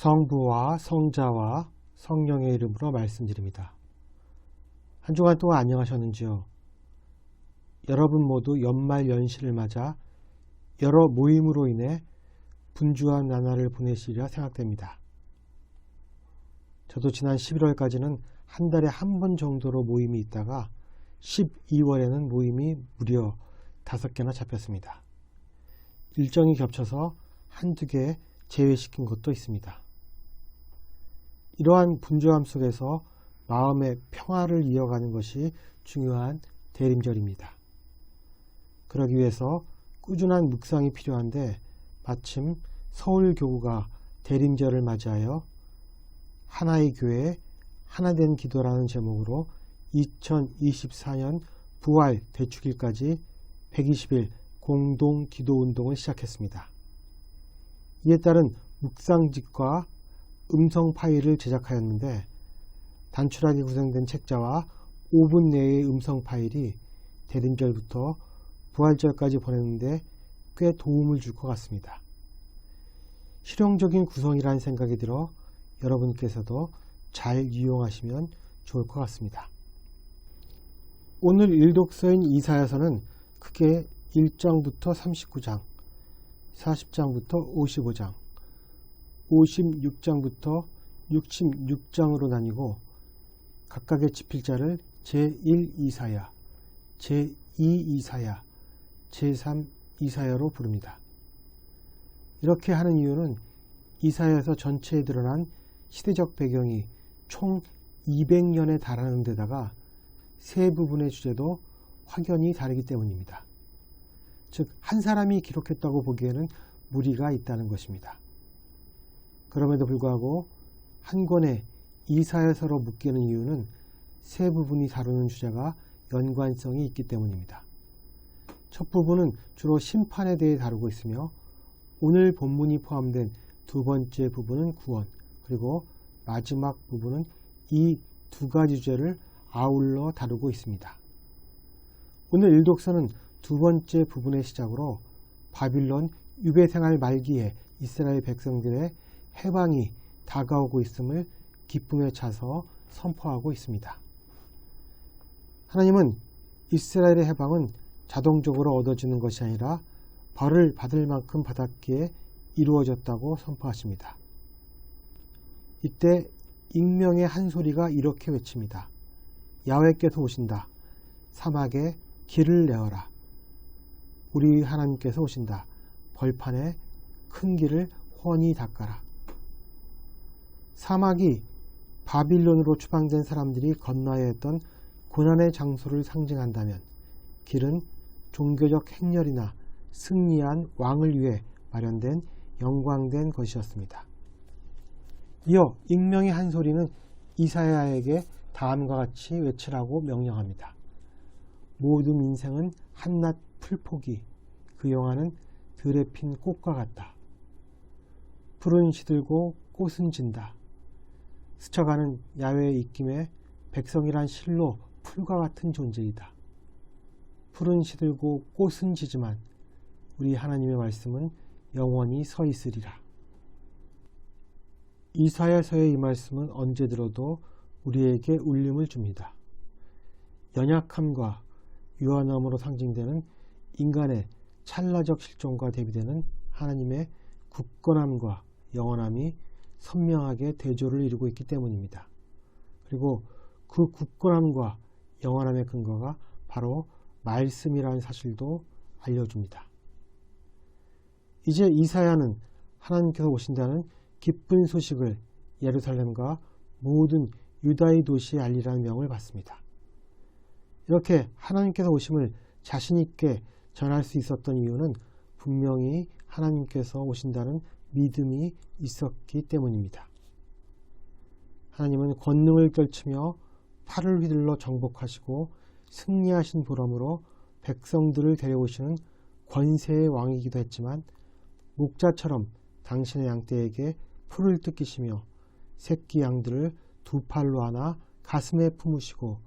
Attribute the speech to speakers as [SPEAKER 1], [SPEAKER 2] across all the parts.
[SPEAKER 1] 성부와 성자와 성령의 이름으로 말씀드립니다. 한 주간 동안 안녕하셨는지요? 여러분 모두 연말 연시를 맞아 여러 모임으로 인해 분주한 나날을 보내시리라 생각됩니다. 저도 지난 11월까지는 한 달에 한 번 정도로 모임이 있다가 12월에는 모임이 무려 5개나 잡혔습니다. 일정이 겹쳐서 한두 개 제외시킨 것도 있습니다. 이러한 분주함 속에서 마음의 평화를 이어가는 것이 중요한 대림절입니다. 그러기 위해서 꾸준한 묵상이 필요한데 마침 서울교구가 대림절을 맞이하여 하나의 교회 하나된 기도라는 제목으로 2024년 부활 대축일까지 120일 공동 기도운동을 시작했습니다. 이에 따른 묵상집과 음성 파일을 제작하였는데 단출하게 구성된 책자와 5분 내의 음성 파일이 대림절부터 부활절까지 보내는데 꽤 도움을 줄 것 같습니다. 실용적인 구성이라는 생각이 들어 여러분께서도 잘 이용하시면 좋을 것 같습니다. 오늘 일독서인 이사야서는 크게 1장부터 39장, 40장부터 55장, 56장부터 66장으로 나뉘고 각각의 집필자를 제1 이사야, 제2 이사야, 제3 이사야로 부릅니다. 이렇게 하는 이유는 이사야서 전체에 드러난 시대적 배경이 총 200년에 달하는 데다가 세 부분의 주제도 확연히 다르기 때문입니다. 즉, 한 사람이 기록했다고 보기에는 무리가 있다는 것입니다. 그럼에도 불구하고 한 권의 이사야서로 묶이는 이유는 세 부분이 다루는 주제가 연관성이 있기 때문입니다. 첫 부분은 주로 심판에 대해 다루고 있으며 오늘 본문이 포함된 두 번째 부분은 구원, 그리고 마지막 부분은 이 두 가지 주제를 아울러 다루고 있습니다. 오늘 일독서는 두 번째 부분의 시작으로 바빌론 유배생활 말기에 이스라엘 백성들의 해방이 다가오고 있음을 기쁨에 차서 선포하고 있습니다. 하나님은 이스라엘의 해방은 자동적으로 얻어지는 것이 아니라 벌을 받을 만큼 받았기에 이루어졌다고 선포하십니다. 이때 익명의 한 소리가 이렇게 외칩니다. 야훼께서 오신다. 사막에 길을 내어라. 우리 하나님께서 오신다. 벌판에 큰 길을 훤히 닦아라. 사막이 바빌론으로 추방된 사람들이 건너야 했던 고난의 장소를 상징한다면 길은 종교적 행렬이나 승리한 왕을 위해 마련된 영광된 것이었습니다. 이어 익명의 한 소리는 이사야에게 다음과 같이 외치라고 명령합니다. 모든 인생은 한낱 풀포기, 그 영화는 들에 핀 꽃과 같다. 풀은 시들고 꽃은 진다. 스쳐가는 야훼의 입김에 백성이란 실로 풀과 같은 존재이다. 풀은 시들고 꽃은 지지만 우리 하나님의 말씀은 영원히 서 있으리라. 이사야서의 이 말씀은 언제 들어도 우리에게 울림을 줍니다. 연약함과 유한함으로 상징되는 인간의 찰나적 실존과 대비되는 하나님의 굳건함과 영원함이 선명하게 대조를 이루고 있기 때문입니다. 그리고 그 굳건함과 영원함의 근거가 바로 말씀이라는 사실도 알려줍니다. 이제 이사야는 하나님께서 오신다는 기쁜 소식을 예루살렘과 모든 유다의 도시에 알리라는 명을 받습니다. 이렇게 하나님께서 오심을 자신 있게 전할 수 있었던 이유는 분명히 하나님께서 오신다는 믿음이 있었기 때문입니다. 하나님은 권능을 떨치며 팔을 휘둘러 정복하시고 승리하신 보람으로 백성들을 데려오시는 권세의 왕이기도 했지만 목자처럼 당신의 양떼에게 풀을 뜯기시며 새끼 양들을 두 팔로 안아 가슴에 품으시고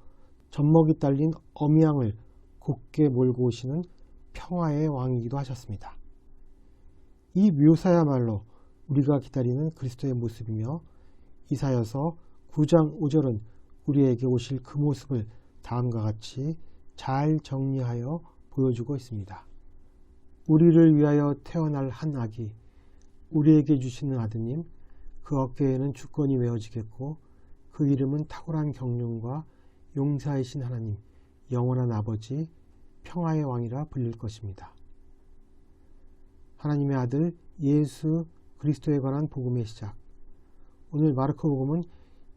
[SPEAKER 1] 젖먹이 딸린 어미양을 곧게 몰고 오시는 평화의 왕이기도 하셨습니다. 이 묘사야말로 우리가 기다리는 그리스도의 모습이며 이사야서 9장 5절은 우리에게 오실 그 모습을 다음과 같이 잘 정리하여 보여주고 있습니다. 우리를 위하여 태어날 한 아기, 우리에게 주시는 아드님, 그 어깨에는 주권이 메어지겠고 그 이름은 탁월한 경륜과 용사이신 하나님, 영원한 아버지, 평화의 왕이라 불릴 것입니다. 하나님의 아들 예수 그리스도에 관한 복음의 시작. 오늘 마르코복음은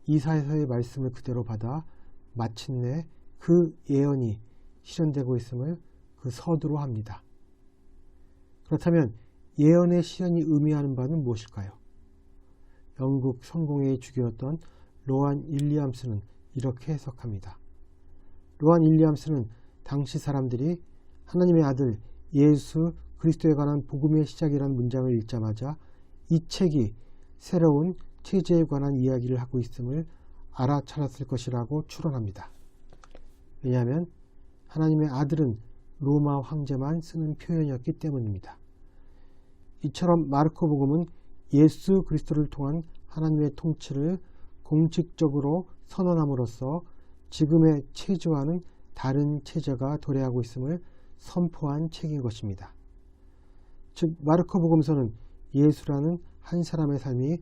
[SPEAKER 1] 이사야서의 말씀을 그대로 받아 마침내 그 예언이 실현되고 있음을 그 서두로 합니다. 그렇다면 예언의 실현이 의미하는 바는 무엇일까요? 영국 성공회의 주교였던 로안 윌리엄스는 이렇게 해석합니다. 로안 윌리엄스는 당시 사람들이 하나님의 아들 예수 그리스도에 관한 복음의 시작이라는 문장을 읽자마자 이 책이 새로운 체제에 관한 이야기를 하고 있음을 알아차렸을 것이라고 추론합니다. 왜냐하면 하나님의 아들은 로마 황제만 쓰는 표현이었기 때문입니다. 이처럼 마르코복음은 예수 그리스도를 통한 하나님의 통치를 공식적으로 선언함으로써 지금의 체제와는 다른 체제가 도래하고 있음을 선포한 책인 것입니다. 즉 마르코복음서는 예수라는 한 사람의 삶이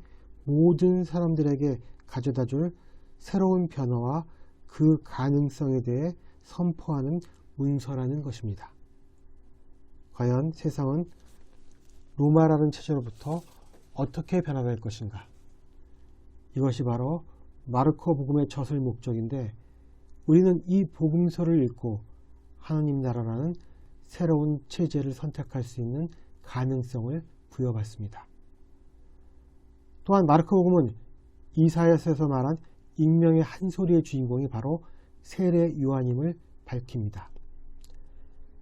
[SPEAKER 1] 모든 사람들에게 가져다줄 새로운 변화와 그 가능성에 대해 선포하는 문서라는 것입니다. 과연 세상은 로마라는 체제로부터 어떻게 변화될 것인가? 이것이 바로 마르코복음의 저술 목적인데 우리는 이 복음서를 읽고 하나님 나라라는 새로운 체제를 선택할 수 있는 가능성을 부여받습니다. 또한 마르코복음은 이사야서에서 말한 익명의 한 소리의 주인공이 바로 세례 요한임을 밝힙니다.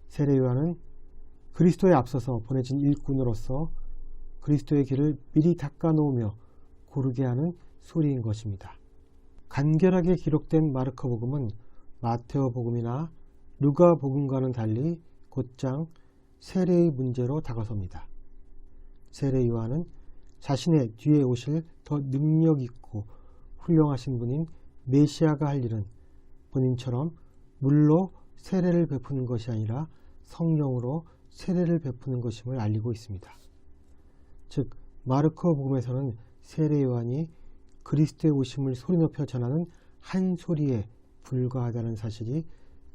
[SPEAKER 1] 세례 요한은 그리스도에 앞서서 보내진 일꾼으로서 그리스도의 길을 미리 닦아놓으며 고르게 하는 소리인 것입니다. 간결하게 기록된 마르코복음은 마테오복음이나 누가복음과는 달리 곧장 세례의 문제로 다가섭니다. 세례 요한은 자신의 뒤에 오실 더 능력 있고 훌륭하신 분인 메시아가 할 일은 본인처럼 물로 세례를 베푸는 것이 아니라 성령으로 세례를 베푸는 것임을 알리고 있습니다. 즉 마르코복음에서는 세례 요한이 그리스도의 오심을 소리 높여 전하는 한 소리에 불과하다는 사실이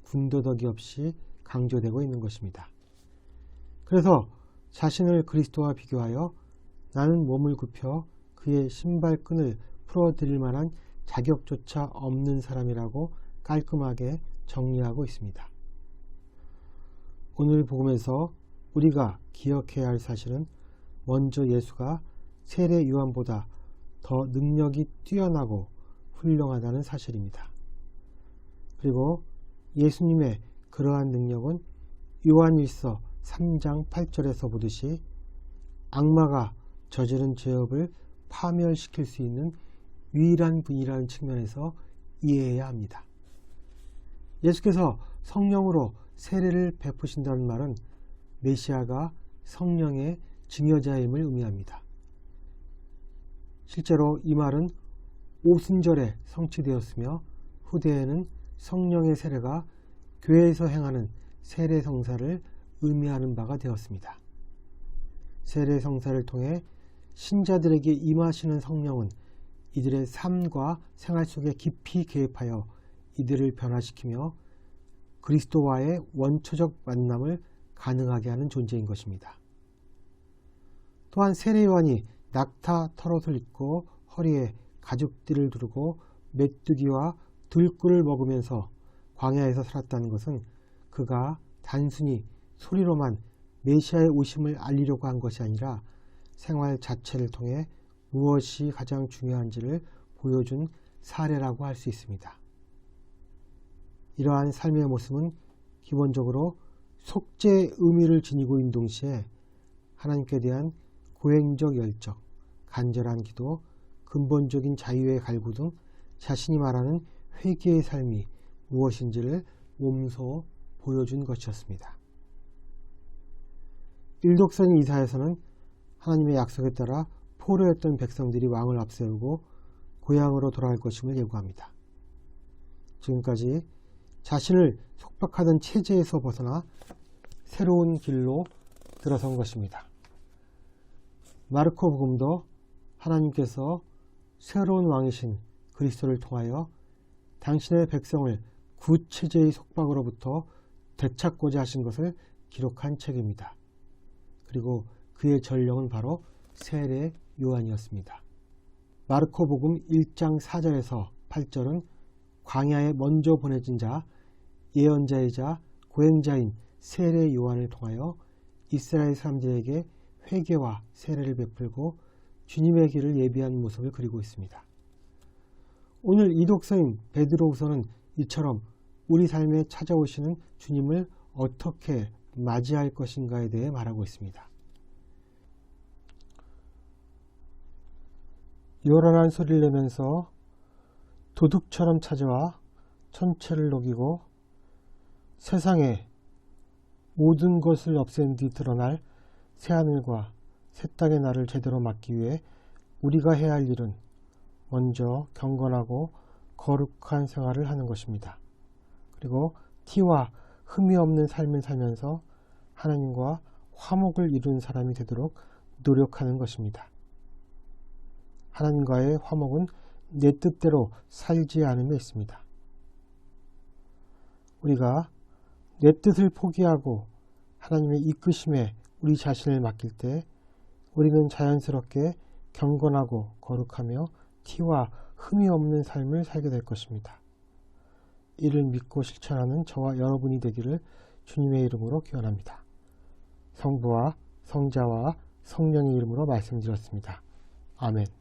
[SPEAKER 1] 군더더기 없이 강조되고 있는 것입니다. 그래서 자신을 그리스도와 비교하여 나는 몸을 굽혀 그의 신발끈을 풀어드릴 만한 자격조차 없는 사람이라고 깔끔하게 정리하고 있습니다. 오늘 복음에서 우리가 기억해야 할 사실은 먼저 예수가 세례 요한보다 더 능력이 뛰어나고 훌륭하다는 사실입니다. 그리고 예수님의 그러한 능력은 요한일서 3장 8절에서 보듯이 악마가 저지른 죄업을 파멸시킬 수 있는 유일한 분이라는 측면에서 이해해야 합니다. 예수께서 성령으로 세례를 베푸신다는 말은 메시아가 성령의 증여자임을 의미합니다. 실제로 이 말은 오순절에 성취되었으며 후대에는 성령의 세례가 교회에서 행하는 세례 성사를 의미하는 바가 되었습니다. 세례 성사를 통해 신자들에게 임하시는 성령은 이들의 삶과 생활 속에 깊이 개입하여 이들을 변화시키며 그리스도와의 원초적 만남을 가능하게 하는 존재인 것입니다. 또한 세례 요한이 낙타 털옷을 입고 허리에 가죽띠를 두르고 메뚜기와 들꿀을 먹으면서 광야에서 살았다는 것은 그가 단순히 소리로만 메시아의 오심을 알리려고 한 것이 아니라 생활 자체를 통해 무엇이 가장 중요한지를 보여준 사례라고 할 수 있습니다. 이러한 삶의 모습은 기본적으로 속죄의 의미를 지니고 있는 동시에 하나님께 대한 고행적 열정, 간절한 기도, 근본적인 자유의 갈구 등 자신이 말하는 회개의 삶이 무엇인지를 몸소 보여준 것이었습니다. 일독서인 이사야서는 하나님의 약속에 따라 포로였던 백성들이 왕을 앞세우고 고향으로 돌아갈 것임을 예고합니다. 지금까지 자신을 속박하던 체제에서 벗어나 새로운 길로 들어선 것입니다. 마르코 복음도 하나님께서 새로운 왕이신 그리스도를 통하여 당신의 백성을 구체제의 속박으로부터 되찾고자 하신 것을 기록한 책입니다. 그리고 그의 전령은 바로 세례 요한이었습니다. 마르코 복음 1장 4절에서 8절은 광야에 먼저 보내진 자, 예언자이자 고행자인 세례 요한을 통하여 이스라엘 사람들에게 회개와 세례를 베풀고 주님의 길을 예비한 모습을 그리고 있습니다. 오늘 이 독서인 베드로후서는 이처럼 우리 삶에 찾아오시는 주님을 어떻게 맞이할 것인가에 대해 말하고 있습니다. 요란한 소리를 내면서 도둑처럼 찾아와 천체를 녹이고 세상에 모든 것을 없앤 뒤 드러날 새하늘과 새 땅의 날을 제대로 맞기 위해 우리가 해야 할 일은 먼저 경건하고 거룩한 생활을 하는 것입니다. 그리고 티와 흠이 없는 삶을 살면서 하나님과 화목을 이루는 사람이 되도록 노력하는 것입니다. 하나님과의 화목은 내 뜻대로 살지 않음에 있습니다. 우리가 내 뜻을 포기하고 하나님의 이끄심에 우리 자신을 맡길 때 우리는 자연스럽게 경건하고 거룩하며 티와 흠이 없는 삶을 살게 될 것입니다. 이를 믿고 실천하는 저와 여러분이 되기를 주님의 이름으로 기원합니다. 성부와 성자와 성령의 이름으로 말씀드렸습니다. 아멘.